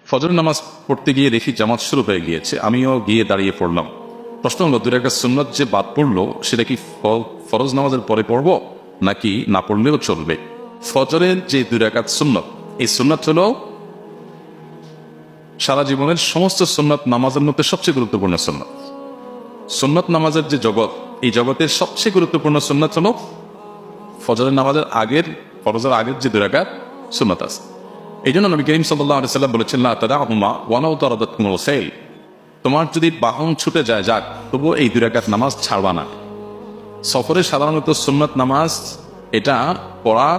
ফজরের নামাজ পড়তে গিয়ে দেখি জামাত শুরু হয়ে গিয়েছে, আমিও গিয়ে দাঁড়িয়ে পড়লাম। প্রশ্ন হলো, দুই রাকাত সুন্নাত যে বাদ পড়লো সেটা কি ফরজ নামাজের পরে পড়বো নাকি না পড়লেও চলবে? ফজরের যে দুই রাকাত সুন্নাত, এই সুন্নাত হলো সারা জীবনের সমস্ত সুন্নাত নামাজের মধ্যে সবচেয়ে গুরুত্বপূর্ণ সুন্নাত। সুন্নাত নামাজের যে জগৎ, এই জগতের সবচেয়ে গুরুত্বপূর্ণ সুন্নাত হলো ফজরের নামাজের আগের, ফরজের আগের যে দুই রাকাত সুন্নাত আছে। এই জন্য নবী করিম সাল্লাল্লাহু আলাইহি ওয়াসাল্লাম বলেছেন, লা তাদাহুমা ওয়ালাউ তারাদাতকুমুল সাইল, তোমার যদি বাহন ছুটে যায় যাক, তবুও এই দুই রাকাত নামাজ ছাড়বা না। সফরে সাধারণত সুন্নাত নামাজ এটা পড়া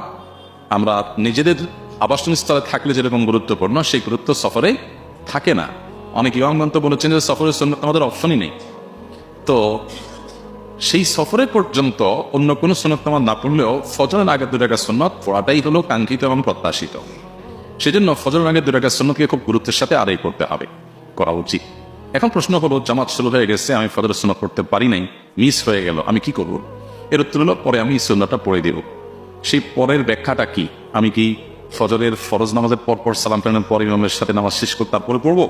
আমরা নিজেদের আবাসস্থলে থাকলে যেরকম গুরুত্বপূর্ণ, সেই গুরুত্ব সফরে থাকে না। অনেক ইমামগণ তো বলেছেন যে সফরের সুন্নাত আমাদের অপশনই নেই। তো সেই সফরে পর্যন্ত অন্য কোনো সুন্নাত নামাজ না পড়লেও ফজরের আগের দুই রাকাত সুন্নাত পড়াটাই হলো কাঙ্ক্ষিত এবং প্রত্যাশিত। সেজন্য ফজরের আগের দুই রাকাত সুন্নাতকে খুব গুরুত্বের সাথে আদায় করতে হবে, করা উচিত। এখন প্রশ্ন হলো, জামাত শুরু হয়ে গেছে, আমি ফজরের সুন্নাত পড়তে পারি নাই, মিস হয়ে গেল, আমি কি করব? এর উত্তর হলো, পরে আমি সুন্নাতটা পড়ে দেব। সেই পরের ব্যাখ্যাটা কি? আমি কি ফজরের ফরজ নামাজের পর সালাম ফেরানোর পর ইমামের সাথে নামাজ শেষ করে তারপরে পড়বো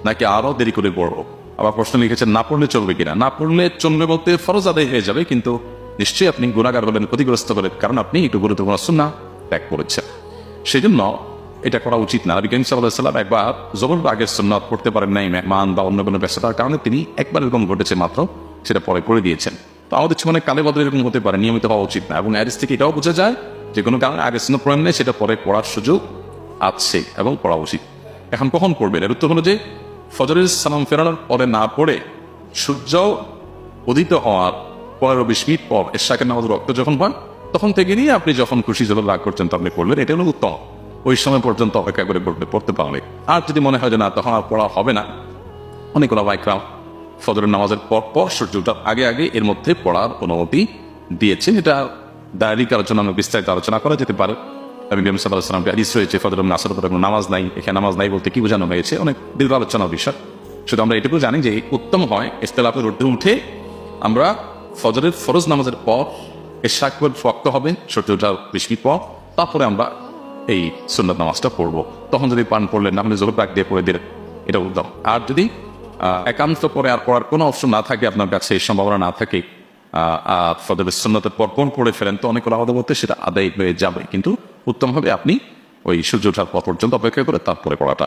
নাকি আরো দেরি করে পড়বো? আবার প্রশ্ন লিখেছেন, না পড়লে চলবে কিনা? না পড়লে চলবে বলতে ফরজ আদায় হয়ে যাবে, কিন্তু নিশ্চয়ই আপনি গুনাহগার হবেন, ক্ষতিগ্রস্ত হবেন, কারণ আপনি একটু গুরুত্বপূর্ণ সুন্নাহ ত্যাগ করেছেন। সেই জন্য এটা করা উচিত না। নবী করিম সাল্লাল্লাহু আলাইহি ওয়াসাল্লাম একবার জোহরের আগের সুন্নাত পড়তে পারেন নাই, মেহমান বা অন্য কোনো ব্যস্ততার কারণে তিনি একবার এরকম ঘটেছে মাত্র, সেটা পরে করে দিয়েছেন। তো আমাদের জীবনে কালে বদলে এরকম হতে পারে, নিয়মিত হওয়া উচিত না। এবং হাদিস থেকে এটাও বোঝা যায় যে কোনো কারণে আগে সুন্নাত পড়েন নাই, সেটা পরে পড়ার সুযোগ আছে এবং পড়া উচিত। এখন কখন পড়বেন? এর উত্তর হলো যে ফজরের সালাম ফেরানোর পরে না পড়ে সূর্য উদিত হওয়ার 15-20 মিনিট পর এশাকের নামাজের রক্ত যখন পান, তখন থেকে নিয়ে আপনি যখন খুশি যখন রাগ করছেন তখন পড়লেন, এটা হলো উত্তম। ওই সময় পর্যন্ত অপেক্ষা করে পড়তে পারলে। আর যদি মনে হয় যে না, তখন আর পড়া হবে না, অনেক ওলামায়ে ফজরের নামাজের পর সূর্যটা আগে এর মধ্যে পড়ার অনুমতি দিয়েছেন। এটা দায়িক আলোচনা, বিস্তারিত আলোচনা করা যেতে পারে। নবী করিম সাল্লাল্লাহু আলাইহি ওয়াসাল্লাম হাদিস রয়েছে, ফজরের আসরের পরে কোনো নামাজ নাই। এখানে নামাজ নাই বলতে কি বোঝানো হয়েছে, অনেক দীর্ঘ আলোচনার বিষয়। শুধু আমরা এটুকু জানি যে উত্তম হয় ইখতিলাফের ঊর্ধ্বে উঠে আমরা ফজরের ফরজ নামাজের পর এশাক ওয়াক্ত হবে সূর্যটা 20 মিনিট পর, তারপরে আমরা এই সুন্নাত নামাজটা পড়বো। তখন যদি পান পড়লেন, না হলে জোহর পাক দিয়ে পড়ে দিলেন, এটা উত্তম। আর যদি একান্ত পরে আর পড়ার কোনো অপশন না থাকে, আপনার কাছে এই সম্ভাবনা না থাকে, আর ফজরের সুন্নাতের পর কোন পড়ে ফেলেন, তো অনেক আলাদা বলতে সেটা আদায় হয়ে যাবে, কিন্তু উত্তম হবে আপনি ওই সূর্য ওঠার পর পর্যন্ত অপেক্ষা করে তারপরে পড়াটা।